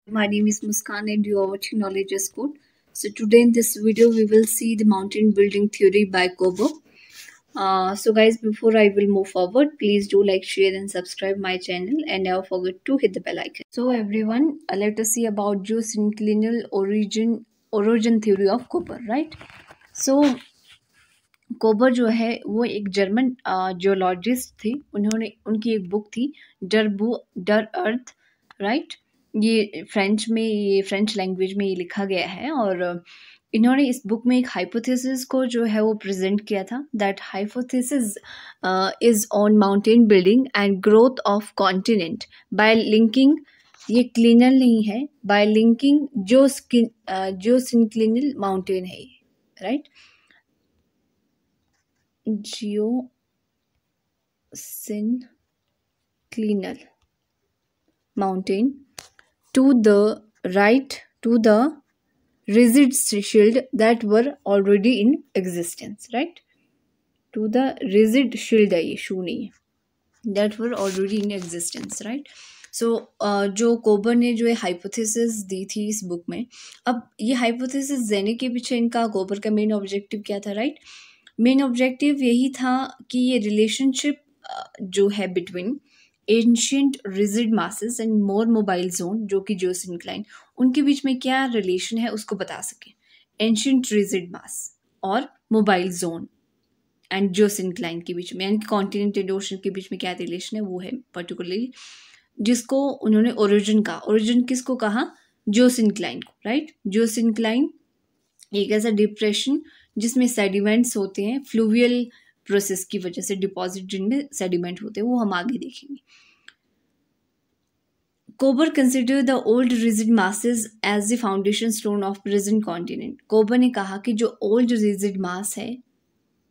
My name is Muskan and you are watching Knowledge is Code. So today in this video we will see the mountain building theory by Kobo. So guys, before I will move forward, please do like, share and subscribe my channel and never forget to hit the bell icon. So everyone, let us see about geosynclinal origin theory of Koper, right? So कोबर जो है वो एक German geologist थे। उनकी एक book थी डर अर्थ, राइट। ये फ्रेंच लैंग्वेज में ये लिखा गया है और इन्होंने इस बुक में एक हाइपोथेसिस को जो है वो प्रेजेंट किया था। That hypothesis is on mountain building and growth of continent bye linking, ये क्लिनल नहीं है, बाय लिंकिंग जियोसिंक्लिनल माउंटेन है, right. geosynclinal mountain to the rigid shield that were already in existence, right? To the rigid shield है, ये शू नहीं है, that were already in existence, right? सो जो कोबर ने जो है हाइपोथेसिस दी थी इस बुक में, अब ये हाइपोथेसिस देने के पीछे इनका कोबर का मेन ऑब्जेक्टिव क्या था, राइट? मेन ऑब्जेक्टिव यही था कि ये रिलेशनशिप जो है between ancient rigid masses and more mobile zone जो कि जियोसिंक्लाइन, उनके बीच में क्या रिलेशन है उसको बता सके। एंशियंट रिजिड मास और मोबाइल जोन एंड जियोसिंक्लाइन के बीच में, यानी कि कॉन्टिनेंट एंड ओशन के बीच में क्या रिलेशन है वो है पर्टिकुलरली, जिसको उन्होंने ओरिजिन कहा। ओरिजिन किसको कहा? जियोसिंक्लाइन को, राइट। जियोसिंक्लाइन एक ऐसा डिप्रेशन जिसमें सेडिमेंट्स होते हैं, फ्लूवियल प्रोसेस की वजह से डिपॉजिट जिनमें सेडिमेंट होते हैं, वो हम आगे देखेंगे। Kober consider the old rigid masses as the foundation stone of present continent. Kober ने कहा कि जो ओल्ड रिजिड मास है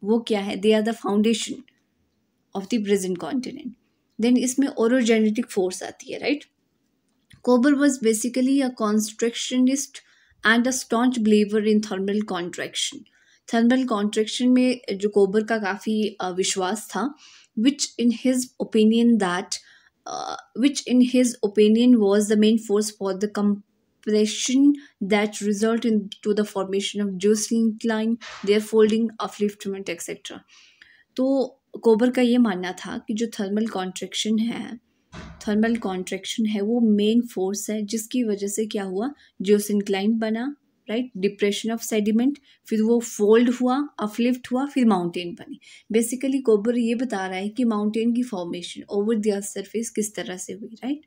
वो क्या है? They are the foundation of the present continent. Then इसमें ओरोजेनेटिक फोर्स आती है, right. Kober was basically a constructionist and a staunch believer in thermal contraction. Thermal contraction में जो कोबर का काफ़ी विश्वास था, which in his opinion was the main force for the compression that result into the formation of geosyncline, their folding, upliftment, etc. तो कोबर का ये मानना था कि जो थर्मल कॉन्ट्रैक्शन है वो मेन फोर्स है जिसकी वजह से क्या हुआ? जियोसिंक्लाइन बना, राइट। डिप्रेशन ऑफ सेडिमेंट, फिर वो फोल्ड हुआ, अपलिफ्ट हुआ, फिर माउंटेन बनी। बेसिकली कोबर ये बता रहा है कि माउंटेन की formation over the earth surface किस तरह से हुई, राइट।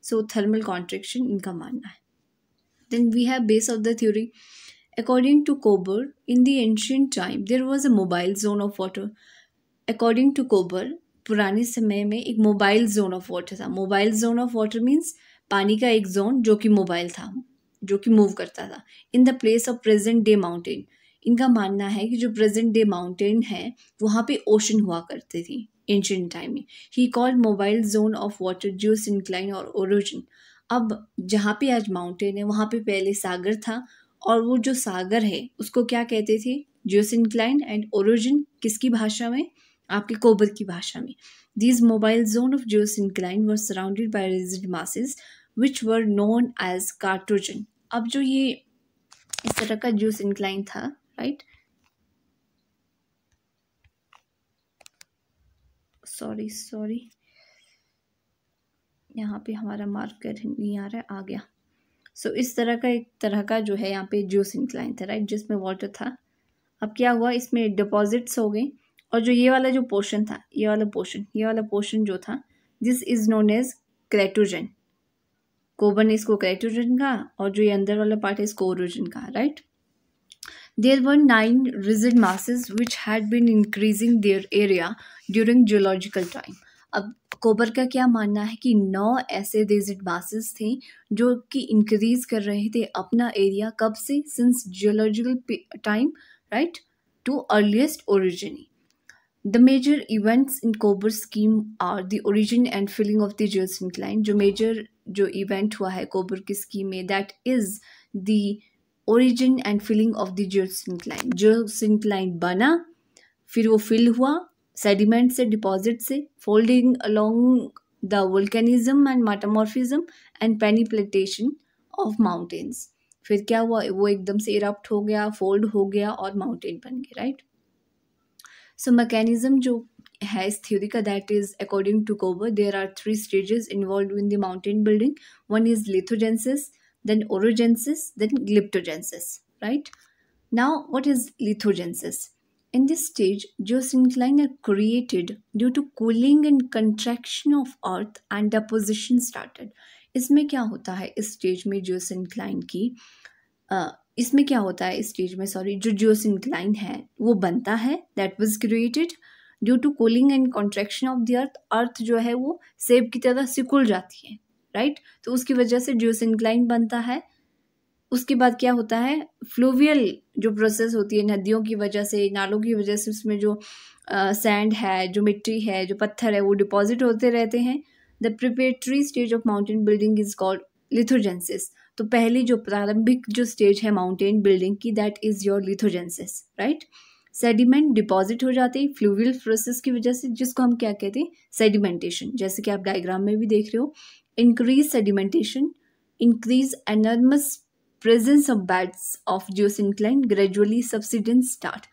सो थर्मल कॉन्ट्रैक्शन इनका मानना है। Then we have base of the theory. According to Kober, in the ancient time there was a mobile zone of water. According to Kober, पुराने समय में एक मोबाइल जोन ऑफ वाटर था। Mobile zone of water means पानी का एक zone जो कि मोबाइल था, जो कि मूव करता था। In the place of present day mountain, इनका मानना है कि जो प्रेजेंट डे माउंटेन है वहाँ पे ओशन हुआ करते थी एंशिएंट टाइम में। He called mobile zone of water geosyncline और ओरिजिन। अब जहाँ पे आज माउंटेन है वहाँ पे पहले सागर था, और वो जो सागर है उसको क्या कहते थे? Geosyncline and origin. किसकी भाषा में? आपके कोबर की भाषा में। These mobile zone of geosyncline were surrounded by rigid masses which were known as cartogen. अब जो ये इस तरह का जियोसिंक्लाइन था, राइट, सॉरी यहाँ पे हमारा मार्कर नहीं आ रहा है, आ गया। सो इस तरह का एक तरह का जो है यहाँ पे जियोसिंक्लाइन था, राइट, जिसमें वाटर था। अब क्या हुआ? इसमें डिपॉजिट्स हो गए, और जो ये वाला जो पोर्शन था, ये वाला पोर्शन जो था, दिस इज नोन एज क्रेटोजन। कोबर ने इसको क्रेटोजन कहा, और जो ये अंदर वाला पार्ट है इसको ओरिजिन कहा, right. There were 9 rigid masses which had been increasing their area during geological time. अब कोबर का क्या मानना है कि 9 ऐसे रिजिड मासेस थे जो कि इंक्रीज कर रहे थे अपना एरिया। कब से? Since geological time, right, to earliest origin. The major events in Kober's scheme are the origin and filling of the geosyncline. जो इवेंट हुआ है कोबर की स्कीम में, that is the origin and filling of the geosyncline. Geosyncline बना, फिर वो fill हुआ sediment से, डिपॉजिट से, folding along the volcanism and metamorphism and peneplanation of mountains. फिर क्या हुआ, वो एकदम से इरप्ट हो गया, फोल्ड हो गया और माउंटेन बन गया, राइट। सो मैकेनिज्म जो है इस थ्योरी का, that is according to Kober there are 3 stages involve in the mountain building. One is lithogenesis, then orogenesis, then glyptogenesis, right? Now what is lithogenesis? In this stage, geosyncline are created due to cooling and contraction of earth and deposition started. इसमें क्या होता है इस stage में geosyncline की, इसमें क्या होता है इस स्टेज में, सॉरी, जो जियोसिंक्लाइन है वो बनता है, that was created due to cooling and contraction of the earth. Earth जो है वो सेब की तरह सिकुड़ जाती है, राइट. तो उसकी वजह से जियोसिंक्लाइन बनता है. उसके बाद क्या होता है, फ्लूवियल जो प्रोसेस होती है नदियों की वजह से, नालों की वजह से, उसमें जो सैंड है, जो मिट्टी है, जो पत्थर है, वो डिपॉजिट होते रहते हैं. The preparatory stage of mountain building is called lithogenesis. तो पहली जो प्रारंभिक जो स्टेज है माउंटेन बिल्डिंग की, that is your lithogenesis, right. Sediment deposit हो जाते हैं फ्लूवियल प्रोसेस की वजह से, जिसको हम क्या कहते हैं, सेडिमेंटेशन. जैसे कि आप डायग्राम में भी देख रहे हो, increase sedimentation, increase enormous presence of beds of geosyncline, gradually subsidence start.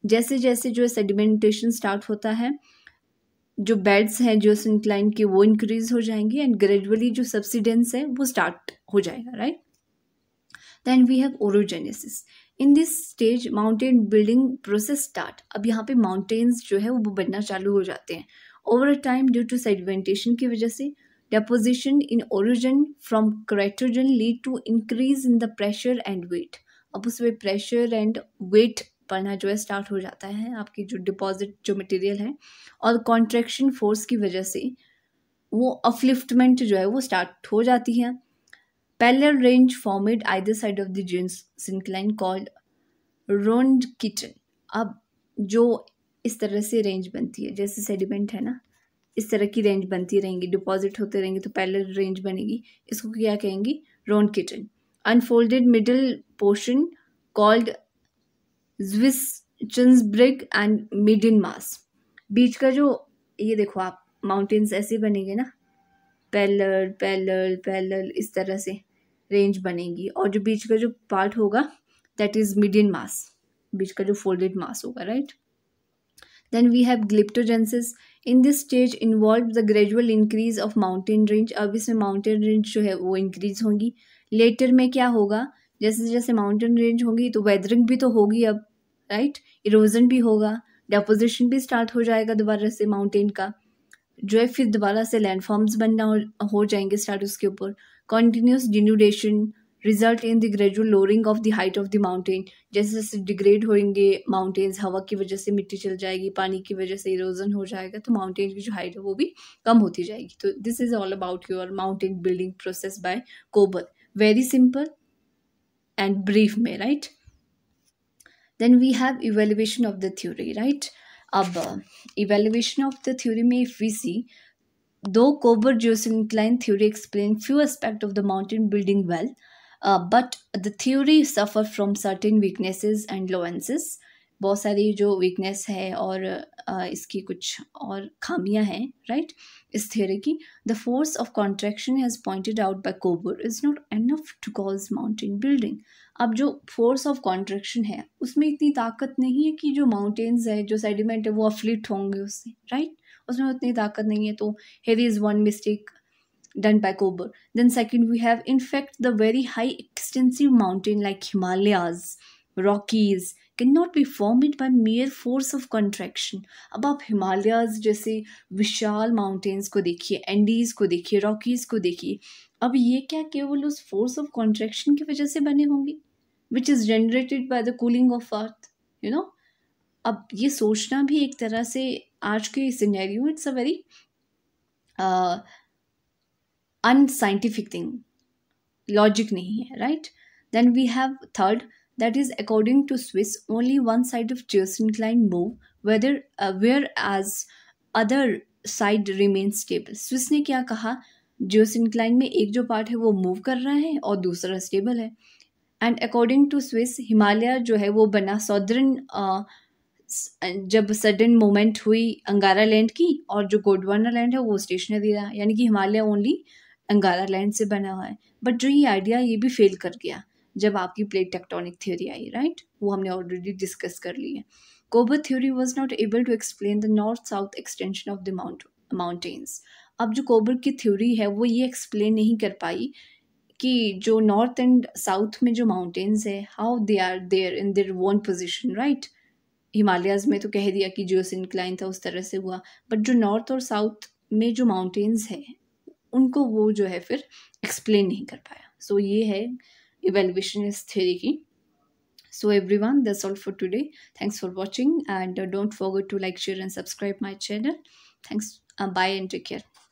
जैसे जैसे जो सेडिमेंटेशन स्टार्ट होता है, जो बेड्स हैं जियोसिंक्लाइन के वो इंक्रीज हो जाएंगे एंड ग्रेजुअली जो सबसिडेंस है वो स्टार्ट हो जाएगा, right. Then we have orogenesis. In this stage mountain building process start. अब यहाँ पे माउंटेन्स जो है वो बनना चालू हो जाते हैं over time due to sedimentation की वजह से. Deposition in orogen from cratergen lead to increase in the pressure and weight. अब उसमें pressure and weight पढ़ना जो है स्टार्ट हो जाता है, आपकी जो डिपॉजिट जो मटेरियल है, और कॉन्ट्रैक्शन फोर्स की वजह से वो अपलिफ्टमेंट जो है वो स्टार्ट हो जाती है. Parallel range formed either side of the geosyncline called Randketten. अब जो इस तरह से रेंज बनती है, जैसे सेडिमेंट है ना, इस तरह की रेंज बनती रहेंगी, डिपॉजिट होते रहेंगे तो पैरेलल रेंज बनेगी. इसको क्या कहेंगे, Randketten. Unfolded middle portion called Zwischengebirge and median mass. बीच का जो, ये देखो आप, माउंटेन्स ऐसे बनेंगे ना, पैरेलल पैरेलल पैरेलल, इस तरह से रेंज बनेगी. और जो बीच का जो पार्ट होगा दैट इज मिडिन मास, बीच का जो फोल्डेड मास होगा, right. Then we have glyptogenesis. In this stage involved the gradual increase of mountain range. अब इसमें mountain range जो है वो increase होगी. Later में क्या होगा, जैसे जैसे mountain range होगी तो weathering भी तो होगी अब, right? Erosion भी होगा, deposition भी start हो जाएगा दोबारा से mountain का, जो है फिर दोबारा से landforms बनना हो जाएंगे start उसके ऊपर. Continuous denudation result in the gradual lowering of the height of the mountain. जैसे जैसे डिग्रेड होंगे माउंटेन्स, हवा की वजह से मिट्टी चल जाएगी, पानी की वजह से इरोजन हो जाएगा, तो माउंटेन की जो हाइट है वो भी कम होती जाएगी. तो this is all about your mountain building process by Kober. Very simple and brief में, right. Then we have evaluation of the theory, right. अब इवेल्युएशन ऑफ द थ्योरी में if we see, though Kober geosyncline theory explain few aspects of the mountain building well, but the theory suffer from certain weaknesses and nuances. बहुत सारी जो weakness है और इसकी कुछ और खामियां हैं, right, इस theory की. The force of contraction has pointed out by Kober is not enough to cause mountain building. अब जो force of contraction है उसमें इतनी ताकत नहीं है कि जो mountains है, जो sediment है, वो afflict होंगे उससे, right. उसमें उतनी ताकत नहीं है. तो here is one mistake done by Kober. Then second we have, in fact, the very high extensive mountain like Himalayas, Rockies cannot be formed by mere force of contraction. अब आप हिमालयाज जैसे विशाल माउंटेन्स को देखिए, एंडीज को देखिए, Rockies को देखिए, अब ये क्या केवल उस फोर्स ऑफ कॉन्ट्रैक्शन की वजह से बने होंगे, which is generated by the cooling of earth, you know. अब ये सोचना भी एक तरह से आज के scenario, it's a very unscientific thing, logic नहीं है, right. Then we have third, that is according to Suess only one side of geosyncline move whereas other side remain stable. Suess ने क्या कहा, जियोसिंक्लाइन में एक जो part है वो मूव कर रहा है और दूसरा स्टेबल है. And according to Suess Himalaya जो है वो बना सॉदर्न, जब सडन मूवमेंट हुई अंगारा लैंड की, और जो गोंडवाना लैंड है वो स्टेशनरी रहा. यानी कि हिमालय ओनली अंगारा लैंड से बना हुआ है। बट जो ये आइडिया ये भी फेल कर गया जब आपकी प्लेट टेक्टोनिक थ्योरी आई, राइट? वो हमने ऑलरेडी डिस्कस कर ली है। Kober theory was not able to explain the north south extension of the mountains. अब जो कोबर की थ्योरी है वो ये एक्सप्लेन नहीं कर पाई कि जो नॉर्थ एंड साउथ में जो माउंटेन्स है, how they are there in their own position, right? Himalayas में तो कह दिया कि जो इंक्लाइन था उस तरह से हुआ, बट जो नॉर्थ और साउथ में जो माउंटेन्स है उनको वो जो है फिर एक्सप्लेन नहीं कर पाया। सो ये है इवेल्युएशन इस थ्योरी की। So everyone, that's all for today. Thanks for watching, and don't forget to like, share and subscribe my channel. Thanks. Bye and take care.